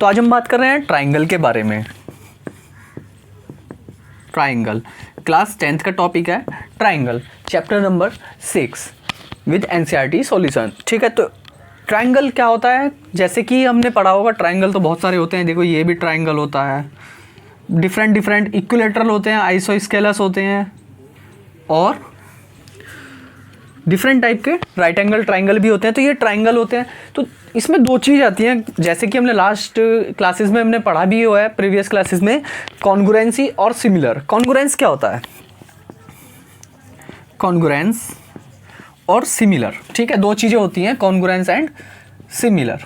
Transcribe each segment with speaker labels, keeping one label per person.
Speaker 1: तो आज हम बात कर रहे हैं ट्राइंगल के बारे में। ट्राइंगल क्लास 10th का टॉपिक है triangle, chapter number 6 with NCERT solution. ठीक है, तो ट्राइंगल क्या होता है, जैसे कि हमने पढ़ा होगा ट्राइंगल तो बहुत सारे होते हैं। देखो ये भी ट्राइंगल होता है, डिफरेंट इक्विलेटरल होते हैं, आइसोस्केलस होते हैं और डिफरेंट टाइप के राइट एंगल ट्राइंगल भी होते हैं। तो ये ट्राइंगल होते हैं। तो इसमें दो चीज़ आती हैं, जैसे कि हमने लास्ट क्लासेस में हमने पढ़ा भी हुआ है, प्रीवियस क्लासेस में, कॉन्ग्रुएंसी और सिमिलर। कॉन्ग्रुएंस क्या होता है? कॉन्ग्रुएंस और सिमिलर। ठीक है, दो चीज़ें होती हैं, कॉन्ग्रुएंस एंड सिमिलर।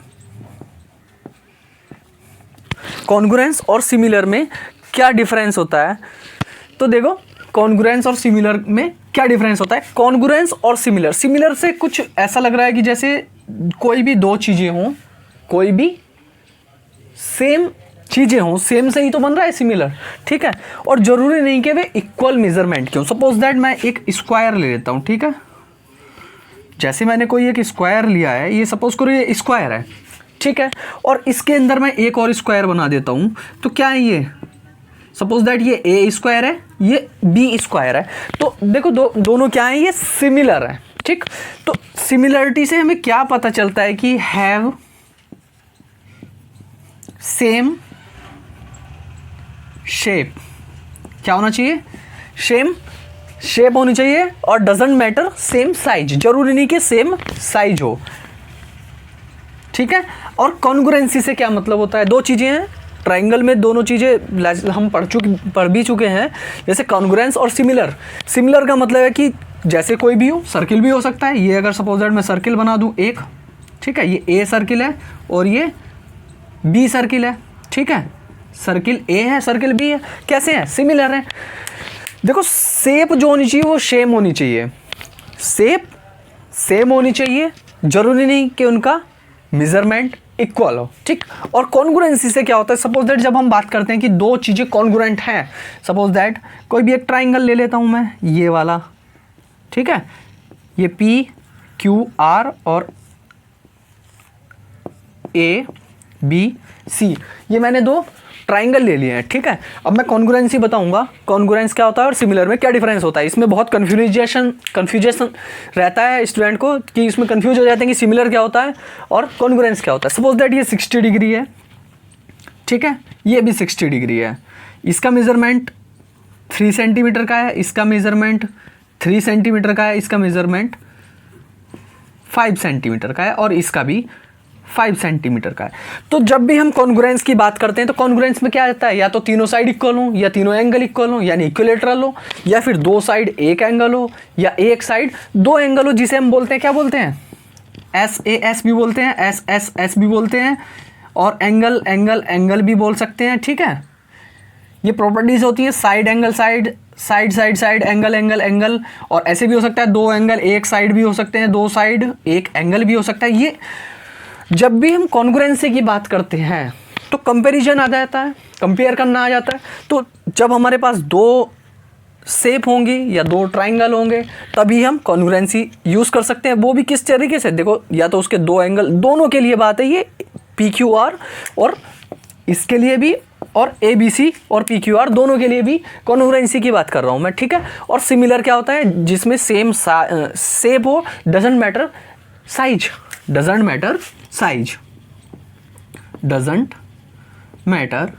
Speaker 1: कॉन्ग्रुएंस और सिमिलर में क्या डिफरेंस होता है? तो देखो कॉन्ग्रुएंस और सिमिलर में क्या डिफरेंस होता है। कॉन्ग्रुएंस और सिमिलर, सिमिलर से कुछ ऐसा लग रहा है कि जैसे कोई भी दो चीज़ें हों, कोई भी सेम चीज़ें हों, सेम से ही तो बन रहा है सिमिलर। ठीक है, और ज़रूरी नहीं कि वे इक्वल मेजरमेंट क्यों। सपोज दैट मैं एक स्क्वायर ले लेता हूँ। ठीक है, जैसे मैंने कोई एक स्क्वायर लिया है, ये सपोज करो ये स्क्वायर है। ठीक है, और इसके अंदर मैं एक और स्क्वायर बना देता हूँ, तो क्या है ये? सपोज दैट ये ए स्क्वायर है, ये बी स्क्वायर है। तो देखो दोनों क्या है, ये सिमिलर है। ठीक, तो सिमिलरिटी से हमें क्या पता चलता है कि हैव सेम शेप। क्या होना चाहिए? सेम शेप होनी चाहिए और डजंट मैटर सेम साइज। जरूरी नहीं कि सेम साइज हो। ठीक है, और कॉन्ग्रुएंसी से क्या मतलब होता है? दो चीज़ें हैं ट्राइंगल में, दोनों चीज़ें हम पढ़ भी चुके हैं, जैसे कॉन्ग्रुएंस और सिमिलर। सिमिलर का मतलब है कि जैसे कोई भी हो, सर्किल भी हो सकता है। ये अगर सपोज दैट मैं सर्किल बना दूं एक, ठीक है, ये ए सर्किल है और ये बी सर्किल है। ठीक है, सर्किल ए है, सर्किल बी है, कैसे हैं? सिमिलर है। देखो शेप जो होनी चाहिए वो सेम होनी चाहिए, शेप सेम होनी चाहिए, जरूरी नहीं कि उनका मेजरमेंट इक्वल हो। ठीक, और कॉन्ग्रुएंसी से क्या होता है? सपोज दैट जब हम बात करते हैं कि दो चीज़ें कॉन्ग्रुएंट हैं, सपोज दैट कोई भी एक ट्राइंगल ले लेता हूं मैं, ये वाला। ठीक है, ये पी क्यू आर और ए बी सी, ये मैंने दो ट्राइंगल ले लिए हैं। ठीक है, अब मैं कॉन्ग्रुएंसी बताऊंगा, कॉन्ग्रुएंस क्या होता है और सिमिलर में क्या डिफरेंस होता है। इसमें बहुत कन्फ्यूजेशन रहता है स्टूडेंट को, कि इसमें कन्फ्यूज हो जाते हैं कि सिमिलर क्या होता है और कॉन्ग्रुएंस क्या होता है। सपोज दैट ये 60 डिग्री है। ठीक है, ये भी 60 डिग्री है। इसका मेजरमेंट 3 सेंटीमीटर का है, इसका मेजरमेंट 3 सेंटीमीटर का है, इसका मेजरमेंट 5 सेंटीमीटर का है और इसका भी 5 सेंटीमीटर का है। तो जब भी हम कॉन्ग्रुएंस की बात करते हैं तो कॉन्ग्रुएंस में क्या आता है? या तो तीनों साइड इक्वल हो, या तीनों एंगल इक्वल हो, यानी इक्विलेटरल हो, या फिर दो साइड एक एंगल हो, या एक साइड दो एंगल हो, जिसे हम बोलते हैं, क्या बोलते हैं? SAS भी बोलते हैं, SSS भी बोलते हैं, और एंगल एंगल एंगल भी बोल सकते हैं। ठीक है, ये प्रॉपर्टीज होती है, side angle side, side side side, angle angle angle, और ऐसे भी हो सकता है, दो एंगल एक साइड भी हो सकते हैं, दो साइड एक एंगल भी हो सकता है। ये जब भी हम कॉन्ग्रुएंसी की बात करते हैं तो कंपैरिजन आ जाता है, कंपेयर करना आ जाता है। तो जब हमारे पास दो शेप होंगी या दो ट्राइंगल होंगे तभी हम कॉन्ग्रुएंसी यूज़ कर सकते हैं। वो भी किस तरीके से? देखो, या तो उसके दो एंगल, दोनों के लिए बात है ये, PQR और इसके लिए भी, और ABC और PQR दोनों के लिए भी कॉन्ग्रुएंसी की बात कर रहा हूँ मैं। ठीक है, और सिमिलर क्या होता है? जिसमें सेम शेप हो, doesn't matter size, doesn't matter size, doesn't matter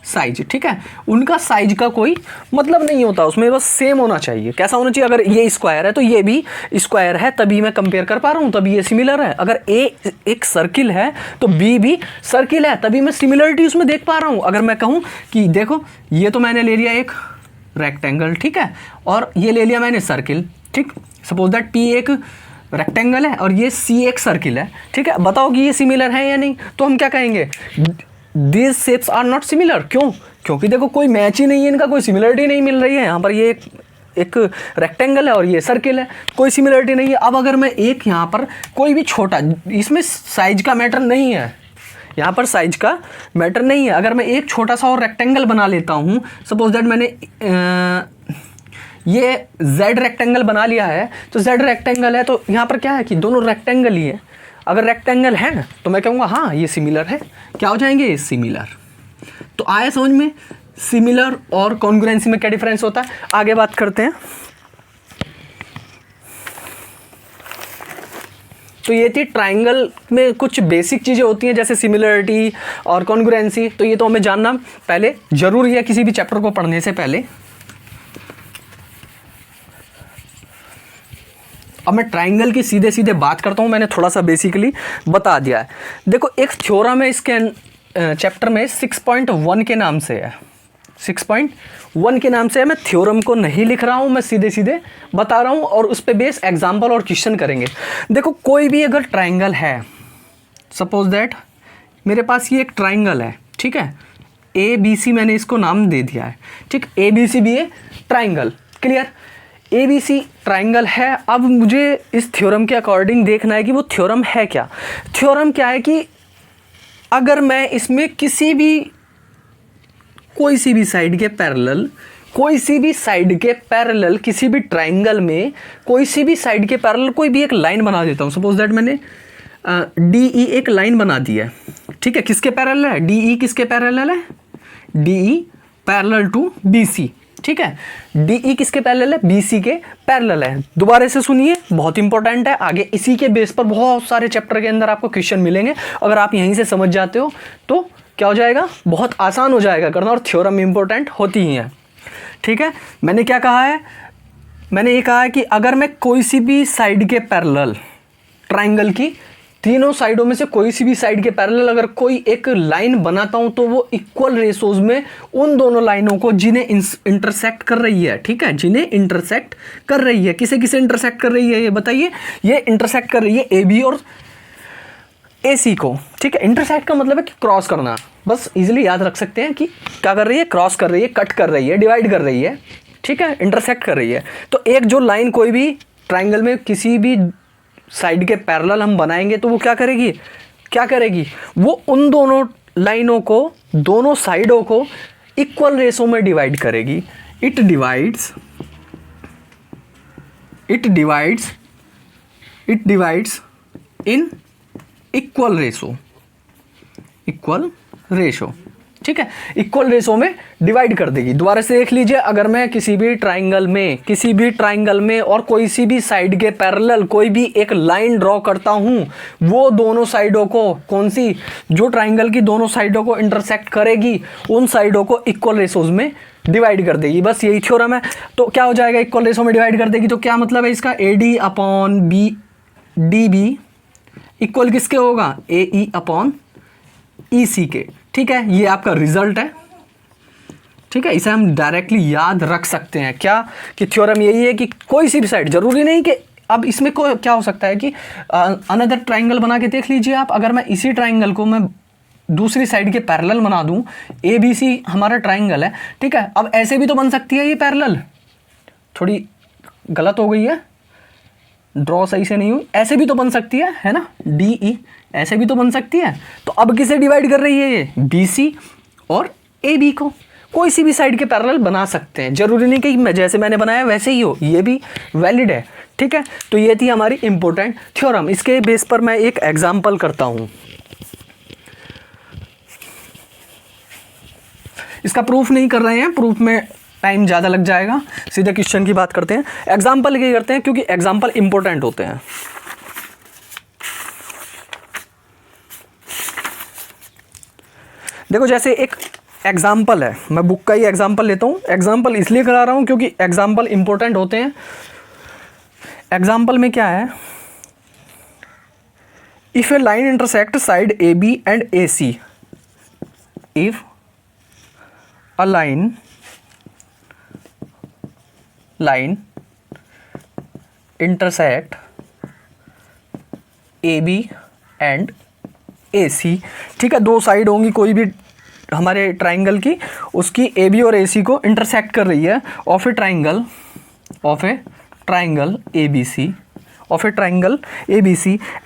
Speaker 1: size. ठीक है, उनका साइज का कोई मतलब नहीं होता, उसमें बस सेम होना चाहिए। कैसा होना चाहिए? अगर ये स्क्वायर है तो ये भी स्क्वायर है, तभी मैं कंपेयर कर पा रहा हूँ, तभी ये सिमिलर है। अगर ए एक सर्किल है तो बी भी सर्किल है, तभी मैं सिमिलरिटी उसमें देख पा रहा हूँ। अगर मैं कहूँ कि देखो ये तो मैंने ले लिया एक रेक्टेंगल, ठीक है, और ये ले लिया मैंने सर्किल। ठीक, सपोज दैट पी एक रेक्टेंगल है और ये सी एक सर्किल है। ठीक है, बताओ कि ये सिमिलर है या नहीं? तो हम क्या कहेंगे? These shapes are not similar. क्यों? क्योंकि देखो कोई मैच ही नहीं है, इनका कोई सिमिलरिटी नहीं मिल रही है। यहाँ पर ये एक रेक्टेंगल है और ये सर्किल है, कोई सिमिलरिटी नहीं है। अब अगर मैं एक यहाँ पर कोई भी छोटा, इसमें साइज का मैटर नहीं है, यहाँ पर साइज का मैटर नहीं है। अगर मैं एक छोटा सा और रेक्टेंगल बना लेता हूँ, सपोज दैट मैंने ये Z रेक्टेंगल बना लिया है, तो Z रेक्टेंगल है तो यहाँ पर क्या है कि दोनों रेक्टेंगल ही है। अगर रेक्टेंगल है तो मैं कहूँगा हाँ ये सिमिलर है, क्या हो जाएंगे ये सिमिलर। तो आया समझ में सिमिलर और कॉन्ग्रुएंसी में क्या डिफरेंस होता है। आगे बात करते हैं। तो ये थी ट्राइंगल में कुछ बेसिक चीज़ें होती हैं जैसे सिमिलरिटी और कॉन्ग्रुएंसी, तो ये तो हमें जानना पहले जरूरी है किसी भी चैप्टर को पढ़ने से पहले। अब मैं ट्राइंगल की सीधे सीधे बात करता हूँ, मैंने थोड़ा सा बेसिकली बता दिया है। देखो एक थ्योरम है इसके चैप्टर में 6.1 के नाम से है, 6.1 के नाम से है। मैं थ्योरम को नहीं लिख रहा हूँ, मैं सीधे सीधे बता रहा हूँ और उस पर बेस एग्जाम्पल और क्वेश्चन करेंगे। देखो कोई भी अगर ट्राइंगल है, सपोज दैट मेरे पास ये एक ट्राइंगल है, ठीक है, ए बी सी मैंने इसको नाम दे दिया है, ठीक, ए बी सी भी है triangle, clear. A B C triangle है। अब मुझे इस थ्योरम के अकॉर्डिंग देखना है कि वो थ्योरम है क्या। थ्योरम क्या है कि अगर मैं इसमें किसी भी कोई सी भी साइड के पैरेलल, कोई सी भी साइड के पैरेलल, किसी भी ट्राइंगल में कोई सी भी साइड के पैरेलल कोई भी एक लाइन बना देता हूँ। सपोज दैट मैंने डी ई एक लाइन बना दी है, ठीक है, किसके पैरेलल है, डी ई किसके पैरेलल है, D E parallel to B C, ठीक है, डी ई किसके पैरेलल है, बी सी के पैरेलल है। दोबारा से सुनिए, बहुत इंपॉर्टेंट है, आगे इसी के बेस पर बहुत सारे चैप्टर के अंदर आपको क्वेश्चन मिलेंगे। अगर आप यहीं से समझ जाते हो तो क्या हो जाएगा, बहुत आसान हो जाएगा करना, और थ्योरम इंपॉर्टेंट होती ही हैं, ठीक है। मैंने क्या कहा है, मैंने ये कहा है कि अगर मैं कोई सी भी साइड के पैरेलल, ट्राइंगल की तीनों साइडों में से कोई सी भी साइड के पैरेलल अगर कोई एक लाइन बनाता हूं तो वो इक्वल रेशोज में उन दोनों लाइनों को जिन्हें इंटरसेक्ट कर रही है, ठीक है, जिन्हें इंटरसेक्ट कर रही है, किसे किसे इंटरसेक्ट कर रही है ये बताइए, ये इंटरसेक्ट कर रही है ए बी और ए सी को, ठीक है। इंटरसेक्ट का मतलब है कि क्रॉस करना, बस इजीली याद रख सकते हैं कि क्या कर रही है, क्रॉस कर रही है, कट कर रही है, डिवाइड कर रही है, ठीक है, इंटरसेक्ट कर रही है। तो एक जो लाइन कोई भी ट्राइंगल में किसी भी साइड के पैरेलल हम बनाएंगे तो वो क्या करेगी, क्या करेगी, वो उन दोनों लाइनों को, दोनों साइडों को इक्वल रेशो में डिवाइड करेगी। It divides in equal ratio, ठीक है, इक्वल रेशो में डिवाइड कर देगी। दोबारा से देख लीजिए, अगर मैं किसी भी ट्राइंगल में और कोई सी भी साइड के पैरेलल कोई भी एक लाइन ड्रॉ करता हूं, वो दोनों साइडों को, कौन सी, जो ट्राइंगल की दोनों साइडों को इंटरसेक्ट करेगी, उन साइडों को इक्वल रेशोज में डिवाइड कर देगी। बस यही थ्योरम है। तो क्या हो जाएगा, इक्वल रेशो में डिवाइड कर देगी, तो क्या मतलब है इसका, A D upon B D B equal किसके होगा, ए ई अपॉन ई सी के, ठीक है। ये आपका रिजल्ट है, ठीक है, इसे हम डायरेक्टली याद रख सकते हैं क्या, कि थ्योरम यही है कि कोई सी भी साइड, जरूरी नहीं कि अब इसमें कोई क्या हो सकता है कि अनदर ट्राइंगल बना के देख लीजिए आप। अगर मैं इसी ट्राइंगल को मैं दूसरी साइड के पैरेलल बना दूं, ए बी सी हमारा ट्राइंगल है, ठीक है, अब ऐसे भी तो बन सकती है ये पैरेलल, थोड़ी गलत हो गई है, ड्रॉ सही से नहीं हुई, ऐसे भी तो बन सकती है ना, डी ई ऐसे भी तो बन सकती है। तो अब किसे डिवाइड कर रही है ये, बी सी और ए बी को, कोई सी भी साइड के पैरेलल बना सकते हैं, जरूरी नहीं कि जैसे मैंने बनाया वैसे ही हो, ये भी वैलिड है, ठीक है। तो ये थी हमारी इंपॉर्टेंट थ्योरम। इसके बेस पर मैं एक एग्जांपल करता हूं, इसका प्रूफ नहीं कर रहे हैं, प्रूफ में टाइम ज़्यादा लग जाएगा, सीधे क्वेश्चन की बात करते हैं। एग्जाम्पल ये करते हैं क्योंकि एग्जाम्पल इंपॉर्टेंट होते हैं। देखो जैसे एक एग्जाम्पल है, मैं बुक का ही एग्जाम्पल लेता हूँ, एग्जाम्पल इसलिए करा रहा हूँ क्योंकि एग्जाम्पल इंपॉर्टेंट होते हैं। एग्जाम्पल में क्या है, if a line intersect side A B and A C, if a line intersect AB and AC, ठीक है, दो साइड होंगी कोई भी हमारे ट्राइंगल की, उसकी AB और AC को इंटरसेक्ट कर रही है, of a triangle ABC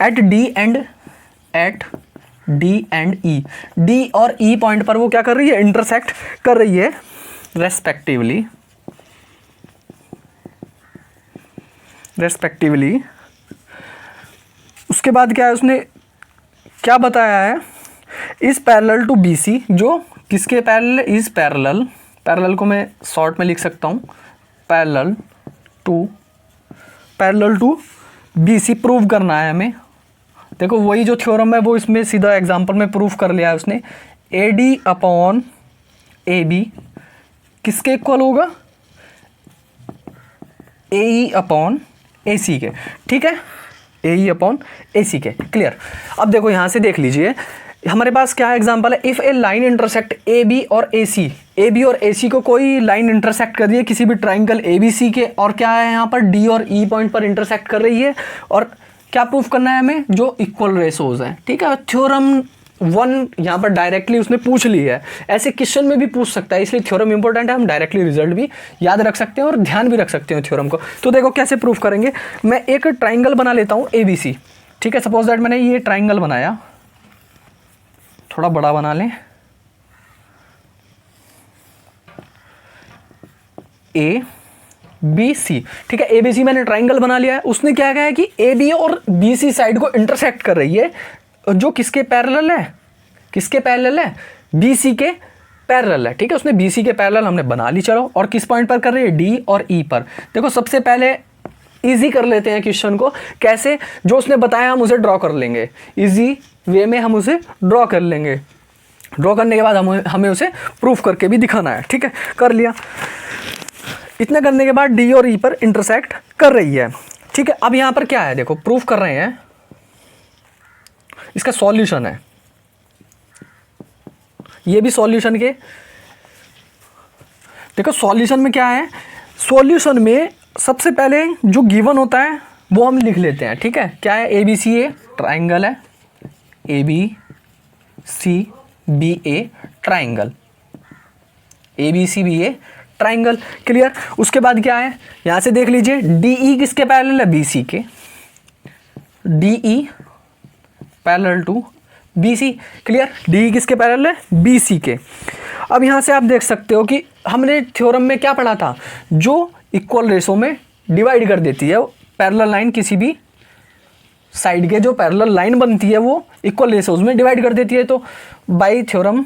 Speaker 1: at D and E, D और E पॉइंट पर वो क्या कर रही है, इंटरसेक्ट कर रही है रेस्पेक्टिवली उसके बाद क्या है, उसने क्या बताया है, is parallel to B C, जो किसके पैरेलल, इज पैरेलल, पैरेलल को मैं शॉर्ट में लिख सकता हूँ, parallel to B C prove करना है हमें। देखो वही जो थ्योरम है वो इसमें सीधा एग्जांपल में प्रूफ कर लिया है उसने। A D upon A B किसके इक्वल होगा, ए ई अपॉन ए सी के, ठीक है, ए ई अपॉन ए सी के, क्लियर। अब देखो यहाँ से देख लीजिए हमारे पास क्या एग्जांपल है, if a line intersect A B और ए सी, ए बी और ए सी को कोई लाइन इंटरसेक्ट कर रही है किसी भी ट्राइंगल ए बी सी के, और क्या है यहाँ पर डी और ई पॉइंट पर इंटरसेक्ट कर रही है, और क्या प्रूफ करना है हमें, जो इक्वल रेशोज हैं, ठीक है। थ्योरम 1 यहाँ पर डायरेक्टली उसने पूछ ली है, ऐसे क्वेश्चन में भी पूछ सकता है, इसलिए थ्योरम इंपॉर्टेंट है, हम डायरेक्टली रिजल्ट भी याद रख सकते हैं और ध्यान भी रख सकते हैं थ्योरम को। तो देखो कैसे प्रूफ करेंगे, मैं एक ट्राइंगल बना लेता हूँ ए बी सी, ठीक है। सपोज दैट मैंने ये ट्राइंगल बनाया, थोड़ा बड़ा बना लें, ए बी सी, ठीक है, ए बी सी मैंने ट्राइंगल बना लिया है। उसने क्या कहा है कि ए बी और बी सी साइड को इंटरसेक्ट कर रही है, जो किसके पैरेलल है, किसके पैरेलल है, बी सी के पैरेलल है, ठीक है। उसने बी सी के पैरेलल हमने बना ली, चलो, और किस पॉइंट पर कर रही है, डी और ई पर। देखो सबसे पहले इजी कर लेते हैं क्वेश्चन को, कैसे, जो उसने बताया हम उसे ड्रॉ कर लेंगे, इजी वे में हम उसे ड्रॉ कर लेंगे। ड्रॉ करने के बाद हमें उसे प्रूफ करके भी दिखाना है, ठीक है, कर लिया। इतना करने के बाद डी और ई पर इंटरसेक्ट कर रही है, ठीक है। अब यहाँ पर क्या है, देखो प्रूफ कर रहे हैं, इसका सॉल्यूशन है, ये भी सॉल्यूशन के, देखो सॉल्यूशन में क्या है, सॉल्यूशन में सबसे पहले जो गिवन होता है वो हम लिख लेते हैं, ठीक है। क्या है, A B C A triangle है, A B C B A triangle, A B C B A triangle, clear. उसके बाद क्या है, यहां से देख लीजिए डी ई किसके पैरेलल है, बी सी के, D E parallel to B C, clear. D E किसके पैरेलल है, बी सी के। अब यहां से आप देख सकते हो कि हमने थ्योरम में क्या पढ़ा था, जो इक्वल रेशो में डिवाइड कर देती है पैरेलल लाइन, किसी भी साइड के जो पैरेलल लाइन बनती है वो इक्वल रेशोज में डिवाइड कर देती है। तो बाई थ्योरम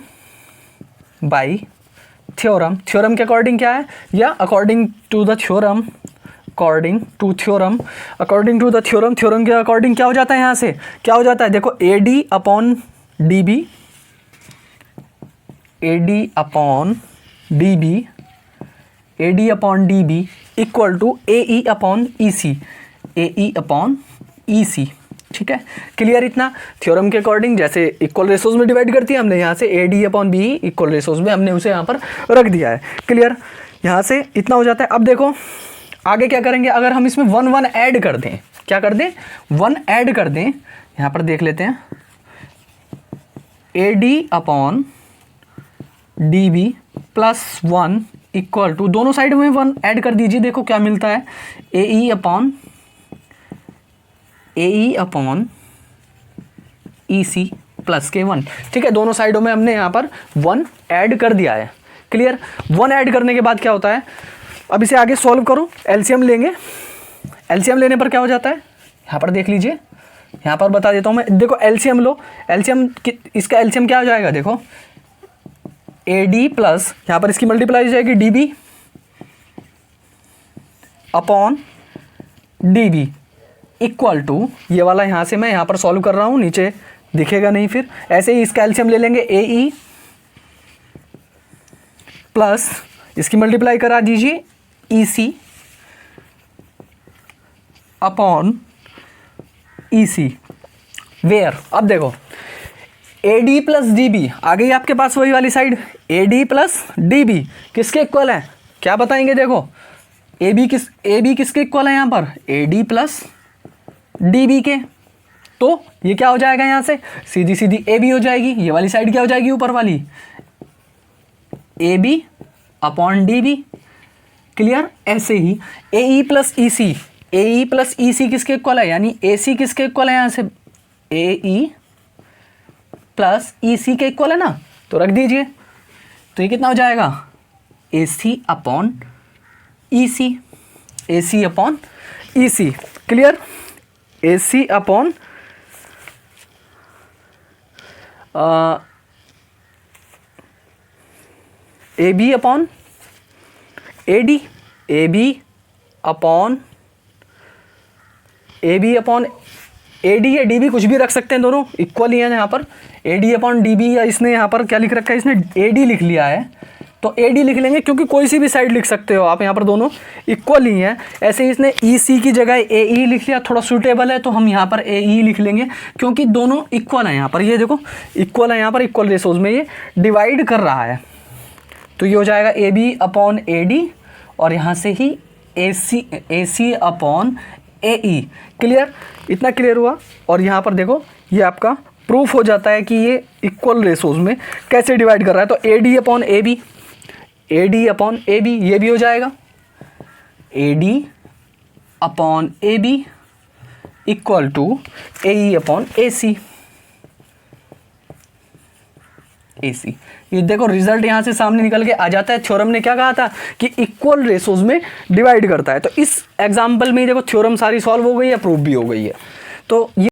Speaker 1: थ्योरम के अकॉर्डिंग क्या है, या according to the theorem, according to the theorem, theorem के अकॉर्डिंग क्या हो जाता है, यहाँ से क्या हो जाता है, देखो A D upon D B, A D upon D B, A D upon D B equal to A E upon E C, A E upon E C, ठीक है, क्लियर। इतना थ्योरम के अकॉर्डिंग जैसे इक्वल रेशोज में divide करती है, हमने यहाँ से A D upon B equal ratios में हमने उसे यहाँ पर रख दिया है, क्लियर। यहाँ से इतना हो जाता है। अब देखो आगे क्या करेंगे, अगर हम इसमें 1 1 ऐड कर दें, क्या कर दें, 1 ऐड कर दें, यहाँ पर देख लेते हैं, A D upon D B plus 1 equal to, दोनों साइड में 1 ऐड कर दीजिए, देखो क्या मिलता है, ए E upon E C plus के 1, ठीक है। दोनों साइडों में हमने यहाँ पर 1 ऐड कर दिया है, क्लियर। 1 ऐड करने के बाद क्या होता है, अब इसे आगे सॉल्व करो, एलसीएम लेंगे, एलसीएम लेने पर क्या हो जाता है, यहाँ पर देख लीजिए, यहाँ पर बता देता हूँ मैं, देखो एलसीएम लो, एलसीएम इसका एलसीएम क्या हो जाएगा, देखो ए डी प्लस, यहाँ पर इसकी मल्टीप्लाई हो जाएगी D B upon D B equal to, ये वाला यहाँ से मैं यहाँ पर सॉल्व कर रहा हूँ, नीचे दिखेगा नहीं, फिर ऐसे ही इसका एलसीएम ले लेंगे, ए ई प्लस इसकी मल्टीप्लाई करा दीजिए ई सी अपॉन ई सी, वेयर, अब देखो A D plus D B आ गई आपके पास वही वाली side, A D plus D B किसके इक्वल है, क्या बताएंगे, देखो ए बी किसके इक्वल है यहाँ पर, A D plus D B के, तो ये क्या हो जाएगा, यहाँ से सीधी सीधी ए बी हो जाएगी, ये वाली साइड क्या हो जाएगी, ऊपर वाली A B upon D B, clear. ऐसे ही ए E plus E C, A E plus ई सी किसके इक्वल है, यानी ए सी किसके इक्वल है, यहाँ से ए ई प्लस ई सी के इक्वल है ना, तो रख दीजिए, तो ये कितना हो जाएगा, A C upon E C, A C upon E C, clear, A C upon A B upon A D, A B upon A D या डी बी, कुछ भी रख सकते हैं, दोनों इक्वल ही है यहाँ पर। A D upon D B, या इसने यहाँ पर क्या लिख रखा है, इसने ए डी लिख लिया है तो ए डी लिख लेंगे, क्योंकि कोई सी भी साइड लिख सकते हो आप, यहाँ पर दोनों इक्वल ही हैं। ऐसे ही इसने ई सी की जगह ए ई लिख लिया, थोड़ा सूटेबल है तो हम यहाँ पर ए ई लिख लेंगे, क्योंकि दोनों इक्वल हैं यहाँ पर। ये देखो इक्वल है यहाँ पर, इक्वल रेशोज में ये डिवाइड कर रहा है, तो ये हो जाएगा A B upon A D, और यहाँ से ही A C upon A E. Clear, इतना क्लियर हुआ। और यहाँ पर देखो ये आपका प्रूफ हो जाता है कि ये इक्वल रेशोज में कैसे डिवाइड कर रहा है। तो A D upon A B, A D upon A B, ये भी हो जाएगा A D upon A B equal to A E upon A C. AC, ये देखो रिजल्ट यहाँ से सामने निकल के आ जाता है। थ्योरम ने क्या कहा था कि इक्वल रेशोज में डिवाइड करता है। तो इस एग्जाम्पल में देखो थ्योरम सारी सॉल्व हो गई है, प्रूफ भी हो गई है। तो ये